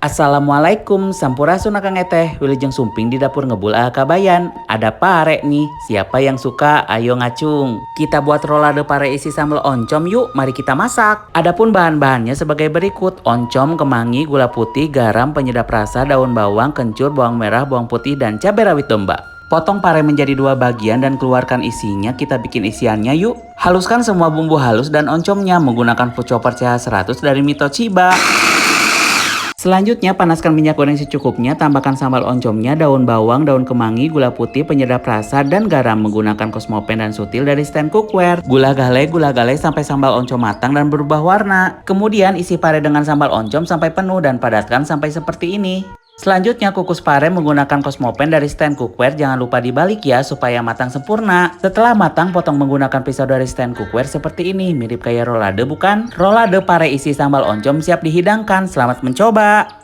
Assalamualaikum, sampurasun akang teh. Wilujeng sumping di dapur ngebul kabayan. Ada pare nih, siapa yang suka ayo ngacung. Kita buat rolade pare isi sambal oncom yuk, mari kita masak. Adapun bahan-bahannya sebagai berikut: oncom, kemangi, gula putih, garam, penyedap rasa, daun bawang, kencur, bawang merah, bawang putih, dan cabai rawit domba. Potong pare menjadi dua bagian dan keluarkan isinya, kita bikin isiannya yuk. Haluskan semua bumbu halus dan oncomnya menggunakan food chopper CH100 dari Mito Chiba. Selanjutnya panaskan minyak goreng secukupnya, tambahkan sambal oncomnya, daun bawang, daun kemangi, gula putih, penyedap rasa, dan garam menggunakan Cosmopan dan Sutil dari stand cookware. Gula gale sampai sambal oncom matang dan berubah warna. Kemudian isi pare dengan sambal oncom sampai penuh dan padatkan sampai seperti ini. Selanjutnya kukus pare menggunakan Cosmopan dari stand cookware, jangan lupa dibalik ya supaya matang sempurna. Setelah matang potong menggunakan pisau dari stand cookware seperti ini, mirip kayak rolade bukan? Rolade pare isi sambal oncom siap dihidangkan, selamat mencoba!